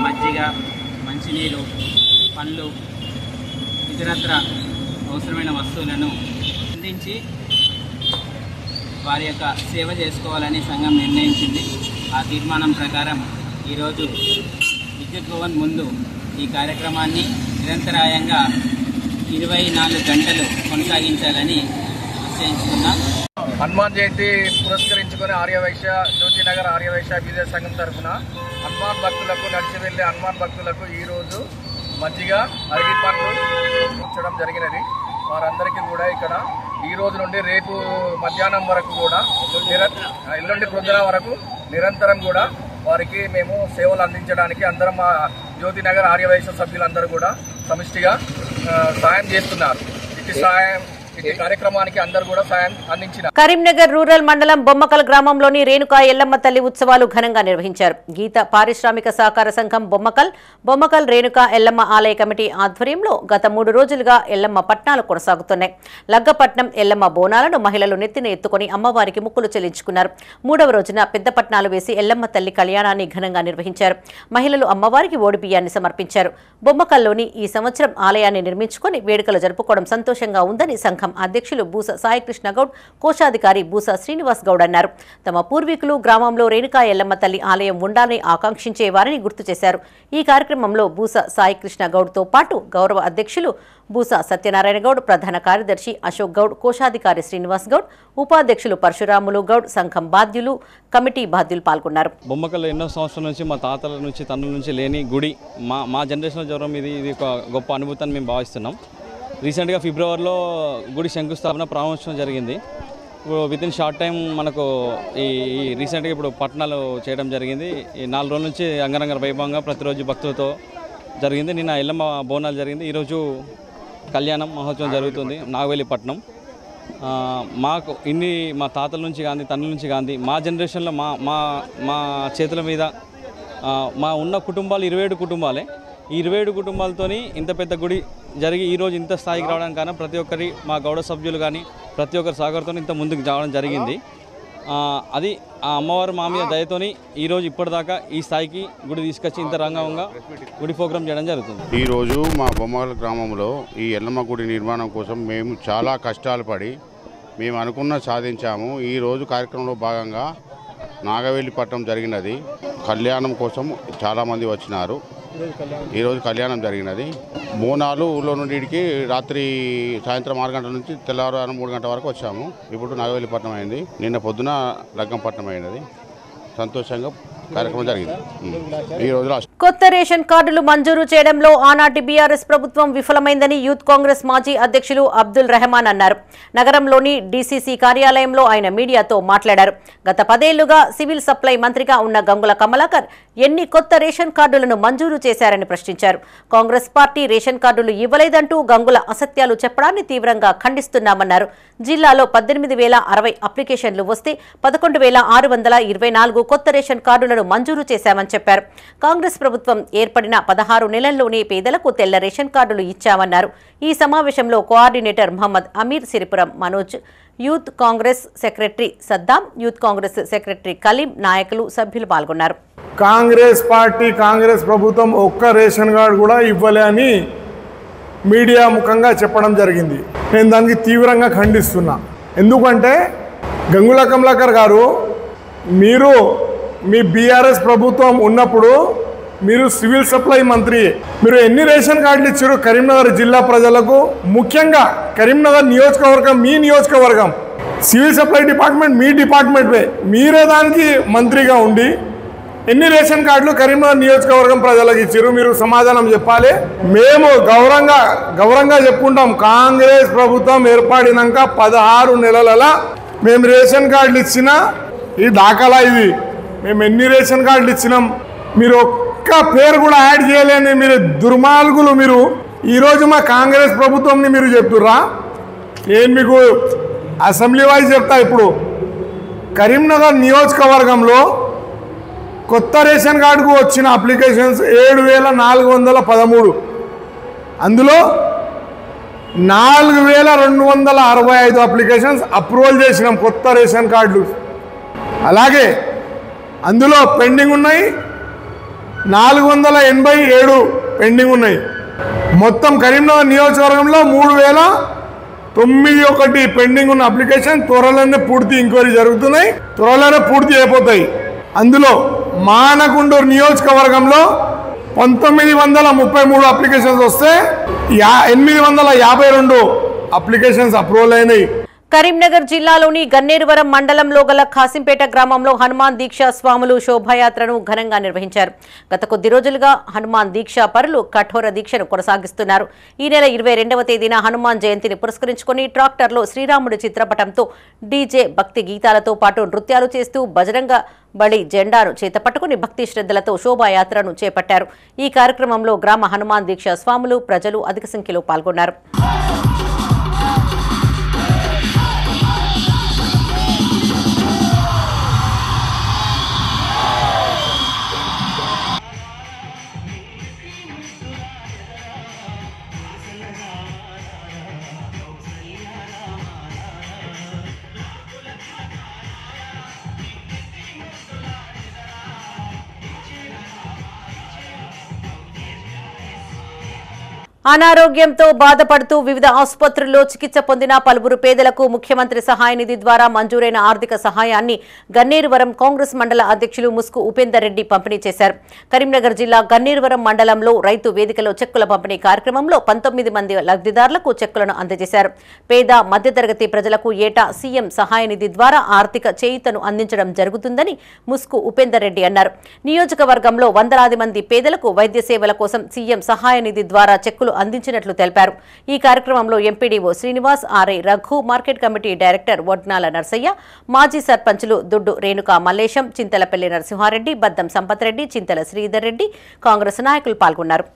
S8: మజ్జిగ, మంచినీరు, పండ్లు, ఇతరత్ర అవసరమైన వస్తువులను అందించి వారి యొక్క సేవ చేసుకోవాలని సంఘం నిర్ణయించింది. ఆ తీర్మానం ప్రకారం ఈరోజు విద్యుత్ భవన్ ముందు ఈ కార్యక్రమాన్ని నిరంతరాయంగా 24 గంటలు కొనసాగించాలని నిశ్చయించుకున్నాం.
S9: హనుమాన్ జయంతి పురస్కరించుకుని జ్యోతినగర్ ఆర్యవైశ్య అభ్యుదయ సంఘం తరఫున హనుమాన్ భక్తులకు, నడిచి వెళ్లే హనుమాన్ భక్తులకు ఈరోజు మజ్జిగ, అరటి పండ్లు ఉంచడం జరిగినది. వారందరికీ కూడా ఇక్కడ ఈ రోజు నుండి రేపు మధ్యాహ్నం వరకు కూడా, ఎల్లుండి పొద్దున వరకు నిరంతరం కూడా వారికి మేము సేవలు అందించడానికి అందరం మా జ్యోతినగర్ ఆర్యవైశ్య సభ్యులందరూ కూడా సమిష్టిగా సాయం చేస్తున్నారు. ఇటు సాయం ఈ కార్యక్రమానికి అందరూ కూడా సాయం అందించిన
S1: కరీంనగర్ రూరల్ మండలం బొమ్మకల్ గ్రామంలోని రేణుకా ఎల్లమ్మ తల్లి ఉత్సవాలు ఘనంగా నిర్వహించారు. గీత పారిశ్రామిక సహకార సంఘం బొమ్మకల్ రేణుకా ఎల్లమ్మ ఆలయ కమిటీ ఆధ్వర్యంలో గత 3 రోజులుగా ఎల్లమ్మ పట్నాలు కొనసాగుతున్నాయి. లగ్గపట్నం ఎల్లమ్మ బోనాలను మహిళలు నెత్తిన ఎత్తుకుని అమ్మవారికి ముక్కులు చెల్లించుకున్నారు. 3వ రోజున పెద్ద పట్నాలు వేసి ఎల్లమ్మ తల్లి కళ్యాణాన్ని ఘనంగా నిర్వహించారు. మహిళలు అమ్మవారికి ఓడిబియ్యాన్ని సమర్పించారు. బొమ్మకల్లోని ఈ సంవత్సరం ఆలయాన్ని నిర్మించుకుని వేడుకలు జరుపుకోవడం సంతోషంగా ఉందని సంఘం అధ్యక్షులు బూస సాయికృష్ణ గౌడ్, కోశాధికారి బూస శ్రీనివాస్ గౌడ్ అన్నారు. తమ పూర్వీకులు గ్రామంలో రేణుకా ఎల్లమ్మ తల్లి ఆలయం ఉండాలని ఆకాంక్షించేవారని గుర్తు చేశారు. ఈ కార్యక్రమంలో బూస సాయికృష్ణ గౌడ్తో పాటు గౌరవ అధ్యక్షులు బూస సత్యనారాయణ గౌడ్, ప్రధాన కార్యదర్శి అశోక్ గౌడ్, కోశాధికారి శ్రీనివాస్ గౌడ్, ఉపాధ్యక్షులు పరశురాములు గౌడ్, సంఘం బాధ్యులు, కమిటీ బాధ్యులు పాల్గొన్నారు.
S10: బొమ్మకల్లో ఎన్నో సంవత్సరాల నుంచి మా తాతల నుంచి తండ్రుల నుంచి లేని గుడి మా జనరేషన్లో జ్వరం ఇది ఒక గొప్ప అనుభూతాన్ని మేము భావిస్తున్నాం. రీసెంట్గా ఫిబ్రవరిలో గుడి శంకుస్థాపన ప్రారంభోత్సవం జరిగింది. ఇప్పుడు వితిన్ షార్ట్ టైం మనకు ఈ రీసెంట్గా ఇప్పుడు పట్టణాలు చేయడం జరిగింది. ఈ 4 రోజుల నుంచి అంగరంగ వైభవంగా ప్రతిరోజు భక్తులతో జరిగింది. నిన్న ఎల్లమ్మ బోనాలు జరిగింది. ఈరోజు కళ్యాణం మహోత్సవం జరుగుతుంది నాగవేలిపట్నం. మాకు మా తాతల నుంచి కానీ తండ్రుల నుంచి కానీ మా జనరేషన్లో మా చేతుల మీద మా ఉన్న కుటుంబాలు 27 కుటుంబాలే. ఈ 27 కుటుంబాలతోని ఇంత పెద్ద గుడి జరిగి ఈరోజు ఇంత స్థాయికి రావడానికి కారణం ప్రతి ఒక్కరి మా గౌడ సభ్యులు కానీ ప్రతి ఒక్కరి సహకారంతో ఇంత ముందుకు రావడం జరిగింది. అది ఆ అమ్మవారు మా మీద దయతోని ఈరోజు ఇప్పటిదాకా ఈ స్థాయికి గుడి తీసుకొచ్చి ఇంత రంగంగా గుడి ప్రోగ్రాం చేయడం జరుగుతుంది.
S11: ఈరోజు మా బొమ్మల గ్రామంలో ఈ ఎల్లమ్మ గుడి నిర్మాణం కోసం మేము చాలా కష్టాలు పడి మేము అనుకున్న సాధించాము. ఈరోజు కార్యక్రమంలో భాగంగా నాగవేలిపట్నం జరిగినది. కళ్యాణం కోసం చాలామంది వచ్చినారు. ఈరోజు కళ్యాణం జరిగినది. బోనాలు ఊళ్ళో నుండికి రాత్రి సాయంత్రం 6 గంటల నుంచి తెల్లవారు 3 గంటల వరకు వచ్చాము. ఇప్పుడు నాగవేలిపట్నం అయింది. నిన్న పొద్దున లగ్గంపట్నం అయినది. సంతోషంగా కార్యక్రమం జరిగింది. ఈ రోజు
S1: కొత్త రేషన్ కార్డులు మంజూరు చేయడంలో ఆనాటి బీఆర్ఎస్ ప్రభుత్వం విఫలమైందని యూత్ కాంగ్రెస్ మాజీ అధ్యక్షులు అబ్దుల్ రెహమాన్ అన్నారు. నగరంలోని డీసీసీ కార్యాలయంలో ఆయన మీడియాతో మాట్లాడారు. గత 10 ఏళ్లుగా సివిల్ సప్లై మంత్రిగా ఉన్న గంగుల కమలాకర్ ఎన్ని కొత్త రేషన్ కార్డులను మంజూరు చేశారని ప్రశ్నించారు. కాంగ్రెస్ పార్టీ రేషన్ కార్డులు ఇవ్వలేదంటూ గంగుల అసత్యాలు చెప్పడాన్ని తీవ్రంగా ఖండిస్తున్నామన్నారు. జిల్లాలో 18,060 అప్లికేషన్లు వస్తే 11,624 కొత్త రేషన్ కార్డులను మంజూరు చేశామని చెప్పారు. కాంగ్రెస్ ప్రభుత్వం ఏర్పడిన 16 నెలల్లోనే పేదలకు తెల్ల రేషన్ కార్డులు ఇచ్చామన్నారు. ఈ సమావేశంలో coordinator Mohammed Ameer, Siripuram Manoj, youth Congress secretary Saddam, youth Congress secretary Kaleem, నాయకులు, సభ్యులు పాల్గొన్నారు.
S12: కాంగ్రెస్ పార్టీ కాంగ్రెస్ ప్రభుత్వం ఒక్క రేషన్ కార్డు కూడా ఇవ్వలే అని మీడియా ముఖంగా చెప్పడం జరిగింది. నేను దానికి తీవ్రంగా ఖండిస్తున్నా. ఎందుకంటే గంగుల కమలాకర్ గారు, మీరు మీ బీఆర్ఎస్ ప్రభుత్వం ఉన్నప్పుడు మీరు సివిల్ సప్లై మంత్రి, మీరు ఎన్ని రేషన్ కార్డులు ఇచ్చారు కరీంనగర్ జిల్లా ప్రజలకు? ముఖ్యంగా కరీంనగర్ నియోజకవర్గం, మీ నియోజకవర్గం సివిల్ సప్లై డిపార్ట్మెంట్ మీ డిపార్ట్మెంటే, మీరే దానికి మంత్రిగా ఉండి ఎన్ని రేషన్ కార్డులు కరీంనగర్ నియోజకవర్గం ప్రజలకు ఇచ్చారు? మీరు సమాధానం చెప్పాలి. మేము గౌరవంగా చెప్పుకుంటాం. కాంగ్రెస్ ప్రభుత్వం ఏర్పడినాక 16 నెలల మేము రేషన్ కార్డులు ఇచ్చిన ఈ దాఖలా ఇది. మేము ఎన్ని రేషన్ కార్డులు ఇచ్చినాం? మీరు ఒక్క పేరు కూడా యాడ్ చేయలేని మీరు దుర్మార్గులు. మీరు ఈరోజు మా కాంగ్రెస్ ప్రభుత్వంని మీరు చెప్తుర్రా? నేను మీకు అసెంబ్లీ వైజ్ చెప్తా. ఇప్పుడు కరీంనగర్ నియోజకవర్గంలో కొత్త రేషన్ కార్డుకు వచ్చిన అప్లికేషన్స్ 7,413. అందులో 4,265 అప్లికేషన్స్ అప్రూవల్ చేసినాం కొత్త రేషన్ కార్డులు. అలాగే అందులో పెండింగ్ ఉన్నాయి 487 పెండింగ్ ఉన్నాయి. మొత్తం కరీంనగర్ నియోజకవర్గంలో 3,091 పెండింగ్ ఉన్న అప్లికేషన్ త్వరలోనే పూర్తి ఎంక్వైరీ జరుగుతున్నాయి, త్వరలోనే పూర్తి అయిపోతాయి. అందులో మానకొండూరు నియోజకవర్గంలో 1933 అప్లికేషన్స్ వస్తే 852 అప్లికేషన్స్ అప్రూవల్ అయినాయి.
S1: కరీంనగర్ జిల్లాలోని గన్నేరువరం మండలంలో గల ఖాసింపేట గ్రామంలో హనుమాన్ దీక్షా స్వాములు శోభాయాత్రను ఘనంగా నిర్వహించారు. గత కొద్ది రోజులుగా హనుమాన్ దీక్షా పరులు కఠోర దీక్షను కొనసాగిస్తున్నారు. ఈ నెల 22వ తేదీన హనుమాన్ జయంతిని పురస్కరించుకుని ట్రాక్టర్లో శ్రీరాముడి చిత్రపటంతో డీజే భక్తి గీతాలతో పాటు నృత్యాలు చేస్తూ బజరంగ బలి జెండాను చేతపట్టుకుని భక్తి శ్రద్ధలతో శోభాయాత్రను చేపట్టారు. ఈ కార్యక్రమంలో గ్రామ హనుమాన్ దీక్షా స్వాములు, ప్రజలు అధిక సంఖ్యలో పాల్గొన్నారు. అనారోగ్యంతో బాధపడుతూ వివిధ ఆసుపత్రుల్లో చికిత్స పొందిన పలువురు పేదలకు ముఖ్యమంత్రి సహాయ నిధి ద్వారా మంజూరైన ఆర్థిక సహాయాన్ని గన్నేరువరం కాంగ్రెస్ మండల అధ్యక్షులు ముస్కు ఉపేందర్ రెడ్డి పంపిణీ చేశారు. కరీంనగర్ జిల్లా గన్నేరువరం మండలంలో రైతు వేదికలో చెక్కుల పంపిణీ కార్యక్రమంలో 19 మంది లబ్ధిదారులకు చెక్కులను అందజేశారు. పేద మధ్యతరగతి ప్రజలకు ఏటా సీఎం సహాయ నిధి ద్వారా ఆర్థిక చేయూతను అందించడం జరుగుతుందని ముస్కు ఉపేందర్ రెడ్డి అన్నారు. నియోజకవర్గంలో వందలాది మంది పేదలకు వైద్య సేవల కోసం సీఎం సహాయ నిధి ద్వారా చెక్కులు అందించినట్లు తెలిపారు. ఈ కార్యక్రమంలో MPDO Srinivas, RI Raghu, market committee director Vadnala Narsaiah, మాజీ సర్పంచులు దుడ్డు రేణుకా మల్లేశం, చింతలపల్లి నరసింహారెడ్డి, బద్దం సంపత్ రెడ్డి, చింతల శ్రీధర్ రెడ్డి, కాంగ్రెస్ నాయకులు పాల్గొన్నారు.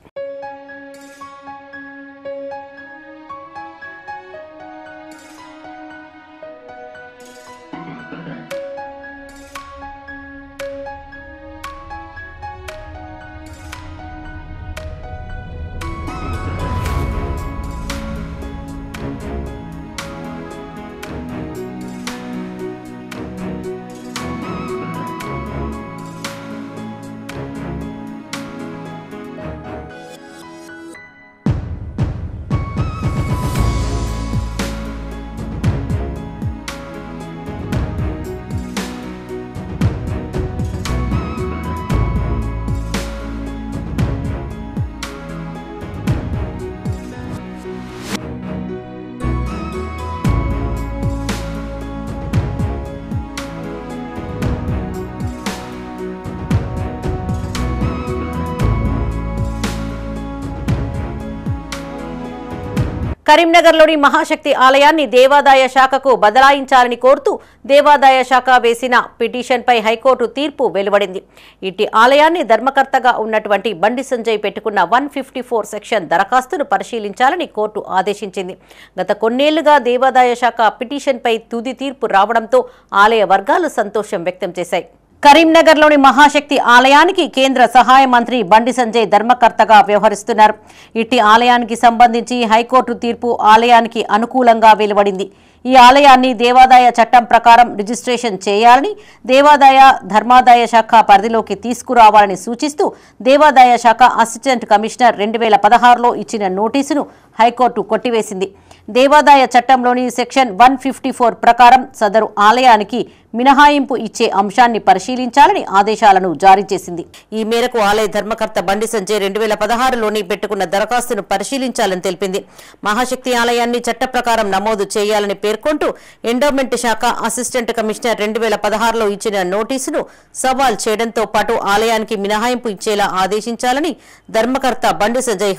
S1: కరీంనగర్లోని మహాశక్తి ఆలయాన్ని దేవాదాయ శాఖకు బదలాయించాలని కోరుతూ దేవాదాయ శాఖ వేసిన పిటిషన్పై హైకోర్టు తీర్పు వెలువడింది. ఇట్టి ఆలయాన్ని ధర్మకర్తగా ఉన్నటువంటి బండి సంజయ్ పెట్టుకున్న 154 సెక్షన్ దరఖాస్తును పరిశీలించాలని కోర్టు ఆదేశించింది. గత కొన్నేళ్లుగా దేవాదాయ శాఖ పిటిషన్పై తుది తీర్పు రావడంతో ఆలయ వర్గాలు సంతోషం వ్యక్తం చేశాయి. కరీంనగర్లోని మహాశక్తి ఆలయానికి కేంద్ర సహాయ మంత్రి బండి సంజయ్ ధర్మకర్తగా వ్యవహరిస్తున్నారు. ఇట్టి ఆలయానికి సంబంధించి హైకోర్టు తీర్పు ఆలయానికి అనుకూలంగా వెలువడింది. ఈ ఆలయాన్ని దేవాదాయ చట్టం ప్రకారం రిజిస్ట్రేషన్ చేయాలని, దేవాదాయ ధర్మాదాయ శాఖ పరిధిలోకి తీసుకురావాలని సూచిస్తూ దేవాదాయ శాఖ అసిస్టెంట్ కమిషనర్ 2016లో ఇచ్చిన నోటీసును హైకోర్టు కొట్టివేసింది. దేవాదాయ చట్టంలోని సెక్షన్ 154 ప్రకారం సదరు ఆలయానికి మినహాయింపు ఇచ్చే అంశాన్ని పరిశీలించాలని ఆదేశాలను జారీ చేసింది. ఈ మేరకు ఆలయ ధర్మకర్త బండి సంజయ్ 2016లోని పెట్టుకున్న దరఖాస్తును పరిశీలించాలని తెలిపింది. మహాశక్తి ఆలయాన్ని చట్ట ప్రకారం నమోదు చేయాలని పేర్కొంటూ ఎండోమెంట్ శాఖ అసిస్టెంట్ కమిషనర్ 2016లో ఇచ్చిన నోటీసును సవాల్ చేయడంతో పాటు ఆలయానికి మినహాయింపు ఇచ్చేలా ఆదేశించాలని ధర్మకర్త బండి సంజయ్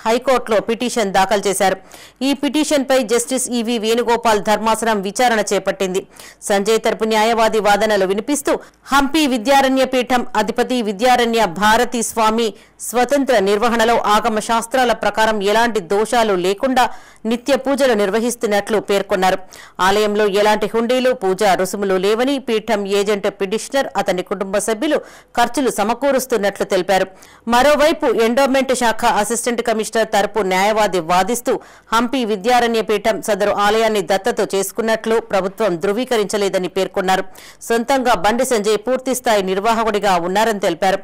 S1: హైకోర్టులో పిటిషన్ దాఖలు చేశారు. ఈ పిటిషన్పై జస్టిస్ ఈవి వేణుగోపాల్ ధర్మాసనం విచారణ చేపట్టింది. సంజయ్ తరపు న్యాయవాది వాదనలు వినిపిస్తూ హంపి విద్యారణ్య పీఠం అధిపతి విద్యారణ్య భారతీ స్వామి స్వతంత్ర నిర్వహణలో ఆగమ శాస్త్రాల ప్రకారం ఎలాంటి దోషాలు లేకుండా నిత్య పూజలు నిర్వహిస్తున్నట్లు పేర్కొన్నారు. ఆలయంలో ఎలాంటి హుండీలు, పూజా రుసుములు లేవని, పీఠం ఏజెంట్ పిటిషనర్, అతని కుటుంబ సభ్యులు ఖర్చులు సమకూరుస్తున్నట్లు తెలిపారు. మరోవైపు ఎండోమెంట్ శాఖ అసిస్టెంట్ కమిషనర్ తరపు న్యాయవాది వాదిస్తూ హంపి విద్యారణ్య పీఠం సదరు ఆలయాన్ని దత్తత చేసుకున్నట్లు ప్రభుత్వం ధృవీకరించలేదని పేర్కొన్నారు. సొంతంగా బండి సంజయ్ పూర్తిస్థాయి నిర్వాహకుడిగా ఉన్నారని తెలిపారు.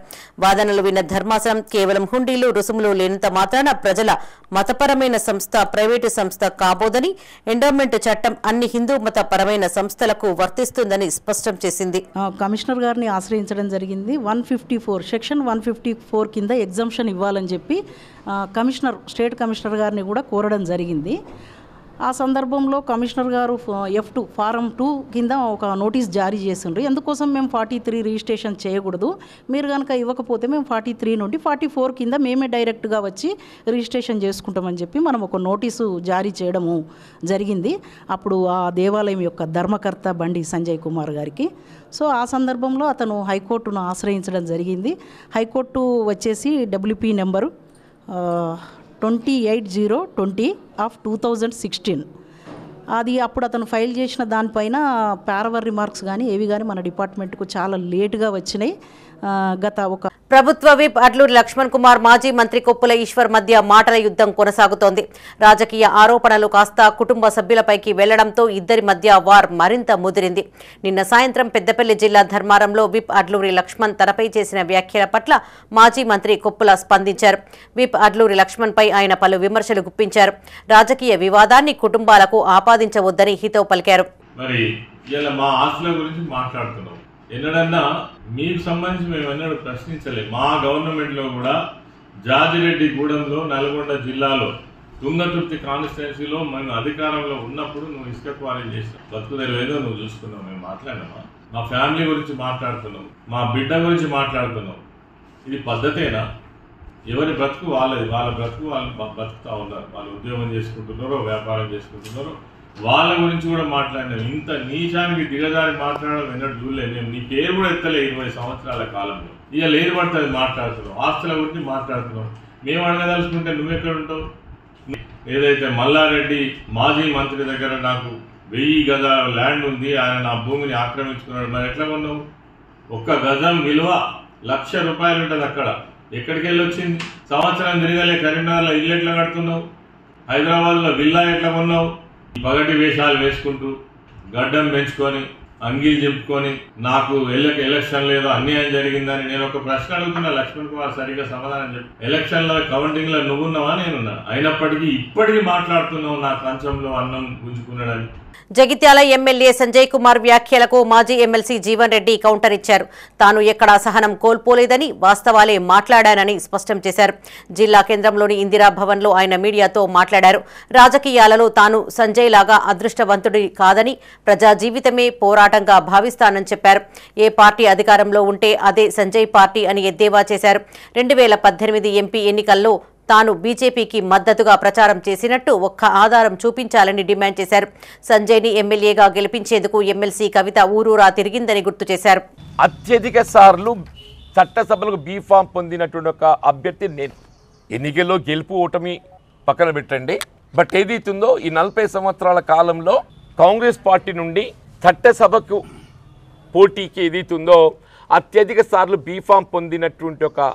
S1: వాదనలు విన్న ధర్మాసనం కేవలం హుండీలు, రుసుములు లేనంత మాత్రాన ప్రజల మతపరమైన సంస్థ ప్రైవేటు సంస్థ కాబోదని, ఎండోమెంట్ చట్టం అన్ని హిందూ మత పరమైన సంస్థలకు వర్తిస్తుందని స్పష్టం చేసింది.
S13: కమిషనర్ గారిని ఆశ్రయించడం జరిగింది. 154 సెక్షన్ 154 కింద ఎగ్జంప్షన్ ఇవ్వాలని చెప్పి స్టేట్ కమిషనర్ గారిని కూడా కోరడం జరిగింది. ఆ సందర్భంలో కమిషనర్ గారు F2 ఫారం 2 కింద ఒక నోటీస్ జారీ చేసిండ్రు. ఎందుకోసం మేము 43 రిజిస్ట్రేషన్ చేయకూడదు, మీరు కనుక ఇవ్వకపోతే మేము 43 నుండి 44 కింద మేమే డైరెక్ట్గా వచ్చి రిజిస్ట్రేషన్ చేసుకుంటామని చెప్పి మనం ఒక నోటీసు జారీ చేయడము జరిగింది. అప్పుడు ఆ దేవాలయం యొక్క ధర్మకర్త బండి సంజయ్ కుమార్ గారికి. సో ఆ సందర్భంలో అతను హైకోర్టును ఆశ్రయించడం జరిగింది. హైకోర్టు వచ్చేసి WP నెంబరు 28020 ఆఫ్ 2016 అది అప్పుడు అతను ఫైల్ చేసిన దానిపైన పారవర్ రిమార్క్స్ కానీ ఏవి కానీ మన డిపార్ట్మెంట్కు చాలా లేటుగా వచ్చినాయి. గత ఒక
S1: ప్రభుత్వ విప్ అడ్లూరి లక్ష్మణ్ కుమార్ మాజీ మంత్రి కొప్పుల ఈశ్వర్ మధ్య మాటల యుద్ధం కొనసాగుతోంది. రాజకీయ ఆరోపణలు కాస్త కుటుంబ సభ్యులపైకి వెళ్లడంతో ఇద్దరి మధ్య వార్ మరింత ముదిరింది. నిన్న సాయంత్రం పెద్దపల్లి జిల్లా ధర్మారంలో విప్ అడ్లూరి లక్ష్మణ్ తనపై చేసిన వ్యాఖ్యల పట్ల మాజీ మంత్రి కొప్పుల స్పందించారు. విప్ అడ్లూరి లక్ష్మణ్పై ఆయన పలు విమర్శలు గుప్పించారు. రాజకీయ వివాదాన్ని కుటుంబాలకు ఆపాదించవద్దని హితవు పలికారు.
S14: ఎన్నడన్నా మీకు సంబంధించి మేము ఎన్నడూ ప్రశ్నించలేదు. మా గవర్నమెంట్లో కూడా జాజిరెడ్డి గూడెంలో నల్గొండ జిల్లాలో తుంగతుర్తి కాన్స్టిట్యున్సీలో మేము అధికారంలో ఉన్నప్పుడు నువ్వు ఇసుక క్వారీ చేసావు, బతుకుదేలేదో నువ్వు చూసుకున్నావు. మేము మాట్లాడినామా? మా ఫ్యామిలీ గురించి మాట్లాడుతున్నావు, మా బిడ్డ గురించి మాట్లాడుతున్నావు. ఇది పద్ధతేనా? ఎవరి బ్రతుకు వాళ్ళది, వాళ్ళ బ్రతుకు వాళ్ళు బతుకుతా ఉన్నారు. వాళ్ళు ఉద్యోగం చేసుకుంటున్నారో వ్యాపారం చేసుకుంటున్నారో వాళ్ళ గురించి కూడా మాట్లాడినాం. ఇంత నీచానికి దిగజారి మాట్లాడడం ఎన్నడూ చూడలేదు. మేము నీ పేరు కూడా ఎత్తలే 20 సంవత్సరాల కాలంలో. ఇక లేరు పడుతుంది మాట్లాడుతున్నాం, ఆస్తుల గురించి మాట్లాడుతున్నాం. మేము అడగదలుచుకుంటే నువ్వెక్కడ ఉంటావు? ఏదైతే మల్లారెడ్డి మాజీ మంత్రి దగ్గర నాకు 1000 గజాల ల్యాండ్ ఉంది, ఆయన నా భూమిని ఆక్రమించుకున్నాడు. మరి ఎట్లా కొన్నావు? 1 గజం విలువ ₹1,00,000 ఉంటుంది. అక్కడ ఎక్కడికి వెళ్ళి వచ్చింది? సంవత్సరం తిరగలే. కరీంనగర్లో ఇల్లు ఎట్లా కడుతున్నావు? హైదరాబాద్లో విల్లా ఎట్లా కొన్నావు? పగటి వేషాలు వేసుకుంటూ గడ్డం పెంచుకొని అంగీలు చెప్పుకొని నాకు ఎలక్షన్ లేదో అన్యాయం జరిగిందని నేను ఒక ప్రశ్న అడుగుతున్నా. లక్ష్మణ్ కుమార్ సరిగ్గా సమాధానం చెప్పు. ఎలక్షన్లో కౌంటింగ్ లో నువ్వున్నావా నేనున్నా? అయినప్పటికీ ఇప్పటికీ మాట్లాడుతున్నావు నా కంచంలో అన్నం గుంజుకున్నాడని.
S1: జగిత్యాల ఎమ్మెల్యే సంజయ్ కుమార్ వ్యాఖ్యలకు మాజీ ఎమ్మెల్సీ జీవన్ రెడ్డి కౌంటర్ ఇచ్చారు. తాను ఎక్కడా సహనం కోల్పోలేదని, వాస్తవాలే మాట్లాడానని స్పష్టం చేశారు. జిల్లా కేంద్రంలోని ఇందిరా భవన్లో ఆయన మీడియాతో మాట్లాడారు. రాజకీయాలలో తాను సంజయ్ లాగా అదృష్టవంతుడి కాదని, ప్రజా జీవితమే పోరాటంగా భావిస్తానని చెప్పారు. ఏ పార్టీ అధికారంలో ఉంటే అదే సంజయ్ పార్టీ అని ఎద్దేవా చేశారు. 2018 ఎంపీ ఎన్నికల్లో తాను బీజేపీకి మద్దతుగా ప్రచారం చేసినట్టు ఒక్క ఆధారం చూపించాలని డిమాండ్ చేశారు. సంజయ్ని ఎమ్మెల్యేగా గెలిపించేందుకు ఎమ్మెల్సీ కవిత ఊరూరా తిరిగిందని గుర్తు చేశారు.
S15: అత్యధిక సార్లు చట్టసభలకు బీఫామ్ పొందినటువంటి ఒక అభ్యర్థి నేను. ఎన్నికల్లో గెలుపు ఓటమి పక్కన పెట్టండి, బట్ ఏదైతుందో ఈ 40 సంవత్సరాల కాలంలో కాంగ్రెస్ పార్టీ నుండి చట్టసభకు పోటీకి ఏదైతుందో అత్యధిక సార్లు బీఫామ్ పొందినటువంటి ఒక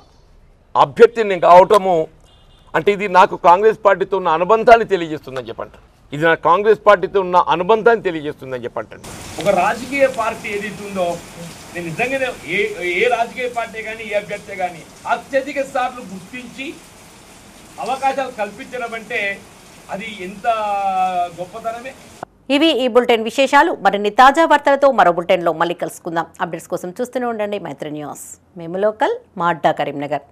S15: అభ్యర్థిని కావటము అంటే ఇది నాకు కాంగ్రెస్ పార్టీతో ఉన్న అనుబంధాన్ని తెలియజేస్తుందని చెప్పంటారు. ఇది నా కాంగ్రెస్ పార్టీతో ఉన్న అనుబంధాన్ని తెలియజేస్తుందని చెప్పంటారు.
S16: ఒక రాజకీయ పార్టీ ఏదైతే ఉందో నేను నిజంగానే ఏ రాజకీయ పార్టీ కానీ ఏ అభ్యర్థి కానీ అత్యధిక సార్లు గుర్తించి అవకాశాలు కల్పించడం అంటే అది ఎంత గొప్పతనమే.
S1: ఇవి ఈ బులెటిన్ విశేషాలు. మరిన్ని తాజా వార్తలతో మరో బులెటిన్లో మళ్ళీ కలుసుకుందాం. అప్డేట్స్ కోసం చూస్తూనే ఉండండి మైత్రి న్యూస్. మేము లోకల్, మా అడ్డా కరీంనగర్.